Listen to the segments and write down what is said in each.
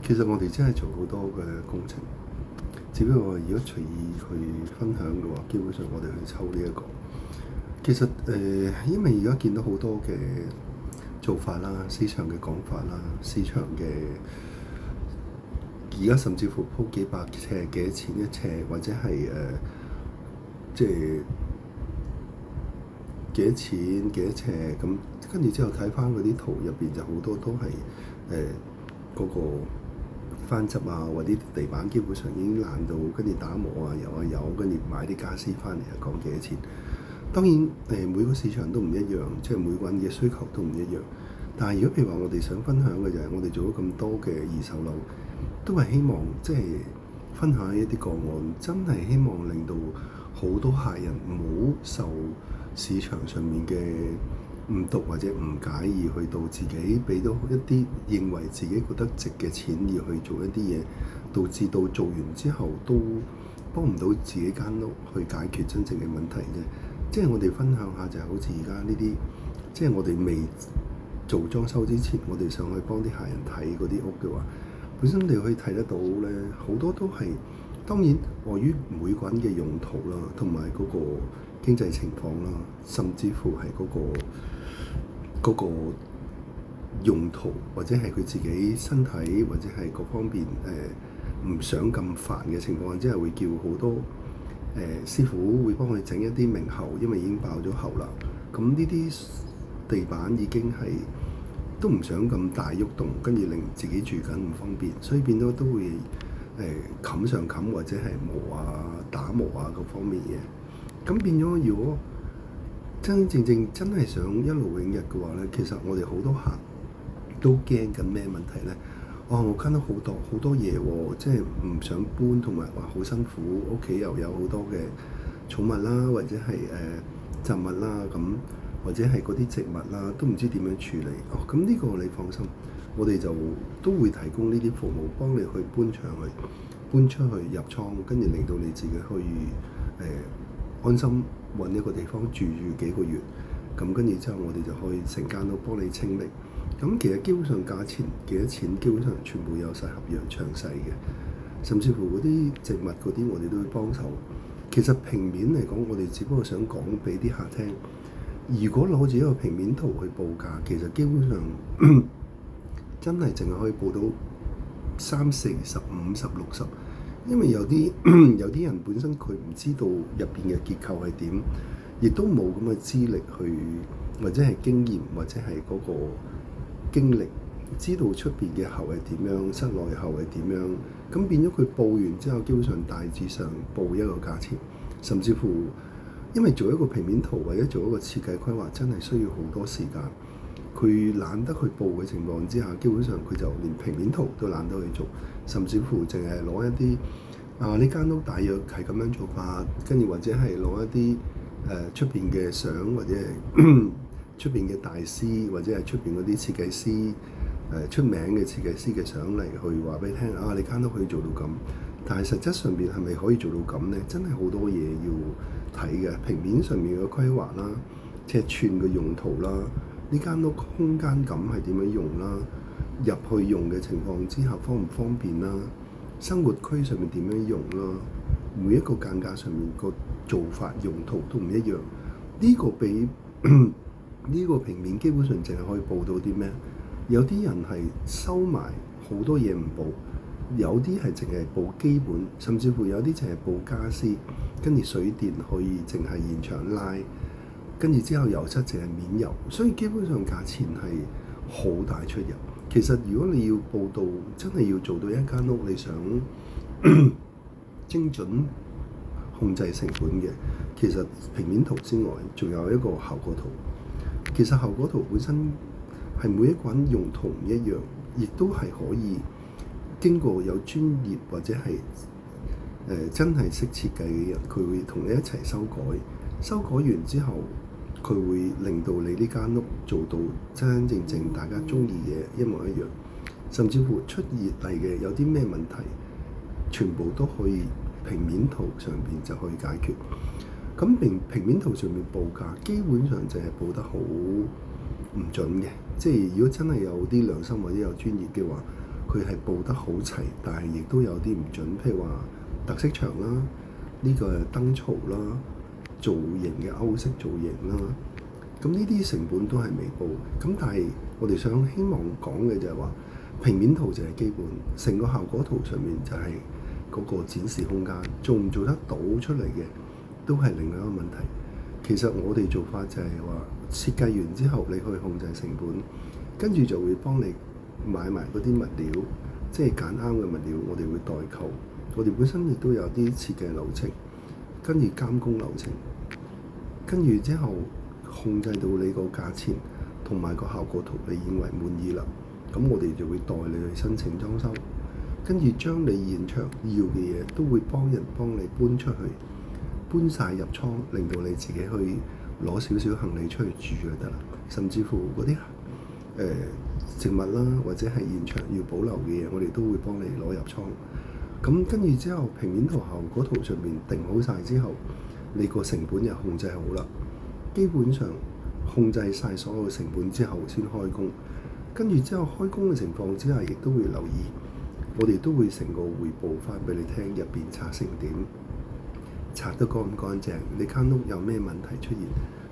其實我哋真係做好多嘅工程，只不過如果隨意去分享嘅話，基本上我哋去抽呢一個。其實因為而家見到好多嘅做法啦、市場嘅講法啦、市場嘅而家甚至乎鋪幾百尺幾多錢一尺，或者係即係幾多錢幾多尺咁，跟住之後睇翻嗰啲圖入邊就好多都係嗰個翻執啊，或者地板基本上已經爛到，跟住打磨啊、油啊油，跟住買啲家私翻嚟啊，講幾多錢？當然每個市場都唔一樣，即係每個人嘅需求都唔一樣。但係如果譬如話我哋想分享嘅就係我哋做咗咁多嘅二手樓，都係希望即係分享一啲個案，真係希望令到好多客人唔好受市場上面嘅誤讀或者誤解，而去到自己俾到一啲認為自己覺得值嘅錢而去做一啲嘢，導致到做完之後都幫唔到自己間屋去解決真正嘅問題啫。即係我哋分享下就係好似而家呢啲，即係我哋未做裝修之前，我哋上去幫啲客人睇嗰啲屋嘅話，本身你可以睇得到咧，好多都係當然礙於每個人嘅用途啦，同埋嗰個經濟情況啦，甚至乎係嗰個用途，或者係佢自己身體，或者係各方面唔想咁煩嘅情況，即係會叫好多師傅會幫佢整一啲明喉，因為已經爆咗喉啦。咁呢啲地板已經係都唔想咁大喐動，跟住令自己住緊唔方便，所以變咗都會冚上冚，或者係磨啊、打磨啊各方面嘢。咁變咗，如果真正真係想一勞永逸嘅話咧，其實我哋好多客都驚緊咩問題咧？我間到好多嘢喎，即係唔想搬，同埋話好辛苦，屋企又有好多嘅寵物啦，或者係雜物啦，咁或者係嗰啲植物啦，都唔知點樣處理。咁呢個你放心，我哋就都會提供呢啲服務，幫你去搬出去入倉，跟住令到你自己可以安心揾一個地方住幾個月。咁跟住之後，我哋就可以成間都幫你清理。咁其實基本上價錢幾多錢，基本上全部有晒合約詳細嘅，甚至乎嗰啲植物嗰啲，我哋都會幫手。其實平面嚟講，我哋只不過想講俾啲客聽，如果攞住一個平面圖去報價，其實基本上真係淨係可以報到30、40、50、60，因為有啲人本身佢唔知道入邊嘅結構係點，亦都冇咁嘅資歷去，或者係經驗，或者係嗰個經歷，知道出邊嘅喉係點樣，室內喉係點樣，咁變咗佢報完之後，基本上大致上報一個價錢，甚至乎因為做一個平面圖或者做一個設計規劃，真係需要好多時間。佢懶得去報嘅情況之下，基本上佢就連平面圖都懶得去做，甚至乎淨係攞一啲呢間屋大約係咁樣做法，跟住或者係攞一啲出邊嘅相，或者係出邊嘅大師，或者係出邊嗰啲設計師出名嘅設計師嘅相嚟去話俾你聽你間屋可以做到咁，但係實質上邊係咪可以做到咁呢？真係好多嘢要睇嘅，平面上面嘅規劃啦，尺寸嘅用途啦，呢間屋空間感係點樣用啦，入去用嘅情況之下方唔方便啦，生活區上面點樣用啦，每一個間隔上面個做法用途都唔一樣。呢個比呢個平面基本上淨係可以報到啲咩？有啲人係收埋好多嘢唔報，有啲係淨係報基本，甚至乎有啲淨係報家私，跟住水電可以淨係現場拉，跟住之後油漆淨係免油，所以基本上價錢係好大出入。其實如果你要報到，真係要做到一間屋，你想精準控制成本嘅，其實平面圖之外，仲有一個效果圖。其實效果圖本身係每一個人用途唔一樣，亦都係可以經過有專業或者係真係識設計嘅人，佢會同你一齊修改。修改完之後，佢會令到你呢間屋做到真真正正大家中意嘅一模一樣，甚至乎出熱嚟嘅有啲咩問題，全部都可以平面圖上邊就可以解決。咁平面圖上面報價基本上就係報得好唔準嘅，即係如果真係有啲良心或者有專業嘅話，佢係佈得好齊，但係亦都有啲唔準，譬如話特色牆啦，呢個燈槽啦，造型嘅歐式造型啦，咁呢啲成本都係未報。咁但係我哋希望講嘅就係話，平面圖就係基本，成個效果圖上面就係嗰個展示空間，做唔做得到出嚟嘅都係另外一個問題。其實我哋做法就係話，設計完之後你可以控制成本，跟住就會幫你買埋嗰啲物料，即係揀啱嘅物料，我哋會代購。我哋本身亦都有啲設計流程，跟住監工流程，跟住之後控制到你個價錢同埋個效果圖，你認為滿意啦，咁我哋就會代你去申請裝修，跟住將你現場要嘅嘢都會幫你搬出去，搬晒入倉，令到你自己去攞少少行李出去住就得啦。甚至乎嗰啲植物啦，或者係現場要保留嘅嘢，我哋都會幫你攞入倉。咁跟住之後，平面圖、效果圖上面定好晒之後，你個成本又控制好啦。基本上控制晒所有成本之後先開工。跟住之後開工嘅情況之下，亦都會留意，我哋都會成個匯報翻俾你聽，入邊拆成點，拆得乾唔乾淨，你間屋有咩問題出現，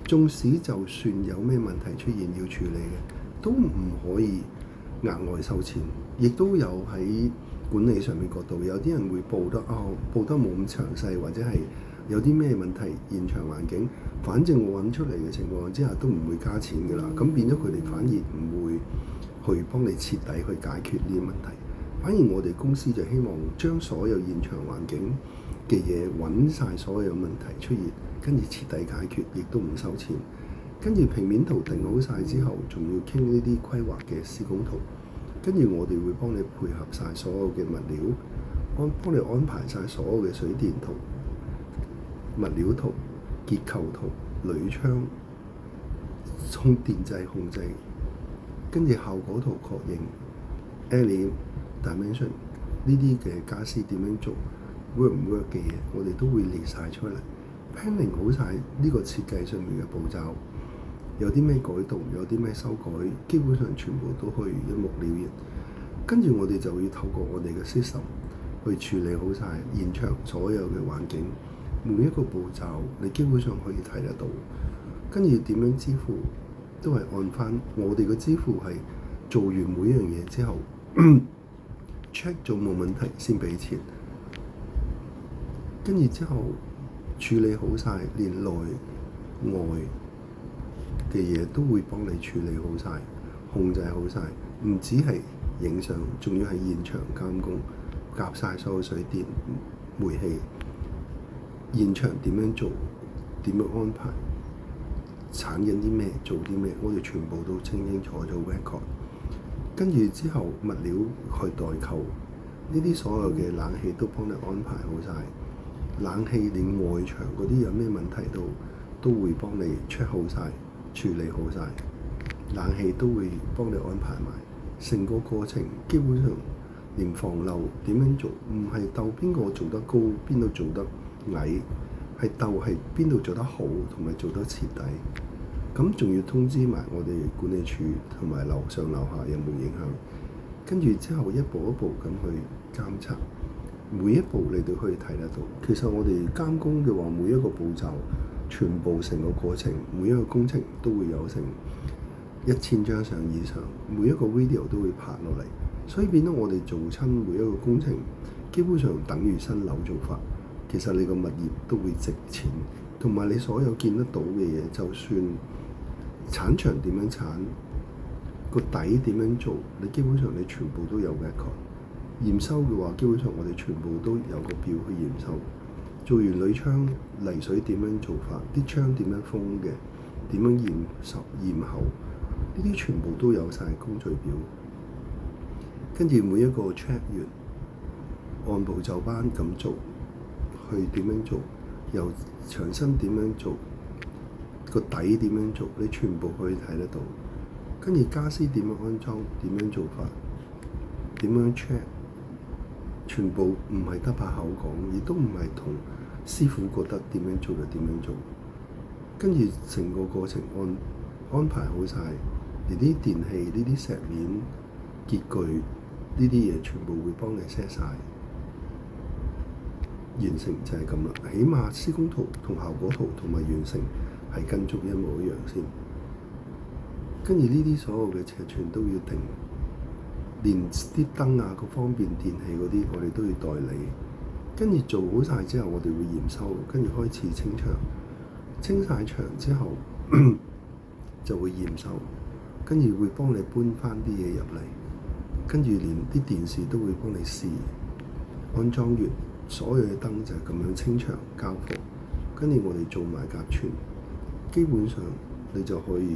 縱使就算有咩問題出現要處理嘅，都唔可以額外收錢。亦都有喺管理上面角度，有啲人會報得冇咁詳細，或者係有啲咩問題，現場環境，反正我揾出嚟嘅情況之下都唔會加錢㗎啦。咁變咗佢哋反而唔會去幫你徹底去解決呢啲問題。反而我哋公司就希望將所有現場環境嘅嘢揾晒所有問題出現，跟住徹底解決，亦都唔收錢。跟住平面圖定好晒之後，仲要傾呢啲規劃嘅施工圖。跟住我哋會幫你配合晒所有嘅物料，幫你安排晒所有嘅水電圖、物料圖、結構圖、鋁窗、電掣控制，跟住效果圖確認 element dimension 呢啲嘅傢俬點樣做 work 唔 work 嘅嘢，我哋都會列晒出嚟 planning 好晒呢個設計上面嘅步驟。有啲咩改動，有啲咩修改，基本上全部都可以一目了然。跟住我哋就會透過我哋嘅 system 去處理好晒現場所有嘅環境，每一個步驟你基本上可以睇得到。跟住點樣支付，都係按翻我哋嘅支付係做完每一樣嘢之後check 咗冇問題先俾錢。跟住之後處理好晒，連內外嘅嘢都會幫你處理好晒，控制好晒，唔止係影相，仲要係現場監工，夾晒所有水電、煤氣，現場點樣做，點樣安排，產緊啲咩，做啲咩，我哋全部都清清楚楚 record。跟住之後物料去代購，呢啲所有嘅冷氣都幫你安排好晒，冷氣連外牆嗰啲有咩問題都會幫你 check 好晒。處理好晒，冷氣都會幫你安排埋。成個過程基本上連防漏點樣做，唔係鬥邊個做得高，邊度做得矮，係鬥係邊度做得好同埋做得徹底。咁仲要通知埋我哋管理處同埋樓上樓下有冇影響。跟住之後一步一步咁去監測，每一步你都可以睇得到。其實我哋監工嘅話，每一個步驟，全部成個過程，每一個工程都會有成1000張相以上，每一個 video 都會拍落嚟，所以變咗我哋做親每一個工程，基本上等於新樓做法。其實你個物業都會值錢，同埋你所有見得到嘅嘢，就算鏟牆點樣鏟，個底點樣做，你基本上你全部都有 record。驗收嘅話，基本上我哋全部都有個表去驗收。做完鋁窗泥水點樣做法，啲窗點樣封嘅，點樣驗厚，呢啲全部都有晒工序表。跟住每一個 check 完，按部就班咁做，去點樣做，由牆身點樣做，個底點樣做，你全部可以睇得到。跟住傢俬點樣安裝，點樣做法，點樣 check。全部唔係得把口講，亦都唔係同師傅覺得點樣做就點樣做。跟住成個過程安排好晒，連啲電器、呢啲石面、潔具、呢啲嘢全部會幫你 set 晒，完成就係咁啦。起碼施工圖同效果圖同埋完成係跟足一模一樣先。跟住呢啲所有嘅尺寸都要定，連啲燈啊各方面電器嗰啲我哋都要代理。跟住做好晒之後，我哋會驗收，跟住開始清場。清晒場之後就會驗收，跟住會幫你搬翻啲嘢入嚟，跟住連啲電視都會幫你試。安裝完所有嘅燈就係咁樣清場交貨，跟住我哋做埋甲醛，基本上你就可以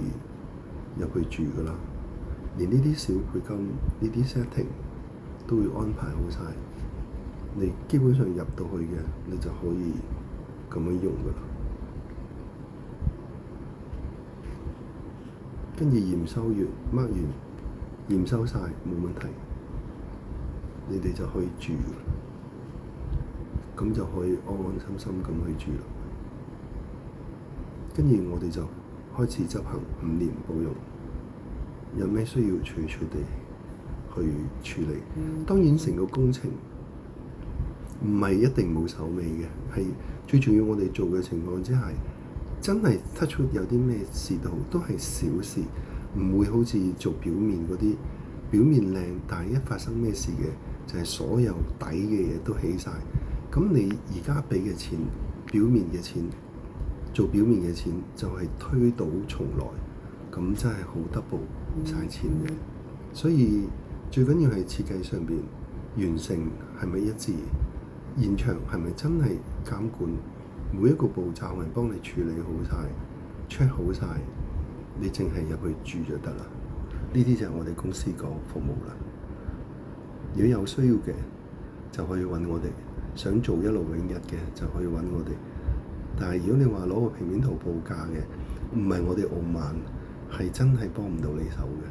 入去住㗎啦。連呢啲小配金、呢啲 setting 都會安排好晒，你基本上入到去嘅，你就可以咁樣用㗎啦。跟住驗收完，mark 完，驗收晒冇問題，你哋就可以住，咁就可以安安心心咁去住啦。跟住我哋就開始執行5年保用，有咩需要隨地去處理。當然成個工程唔係一定冇手尾嘅，係最重要我哋做嘅情況之下，真係 touch wood 有啲咩事都係小事，唔會好似做表面嗰啲表面靚，但係一發生咩事嘅就係所有底嘅嘢都起晒。咁你而家俾嘅錢，表面嘅錢，做表面嘅錢就係推倒重來，咁真係好 double 晒錢嘅。所以最緊要係設計上邊完成係咪一致，現場係咪真係監管，每一個步驟係幫你處理好晒 check 好晒，你淨係入去住就得啦。呢啲就係我哋公司個服務啦。如果有需要嘅就可以揾我哋，想做一勞永逸嘅就可以揾我哋。但係如果你話攞個平面圖報價嘅，唔係我哋傲慢，係真係幫唔到你手嘅。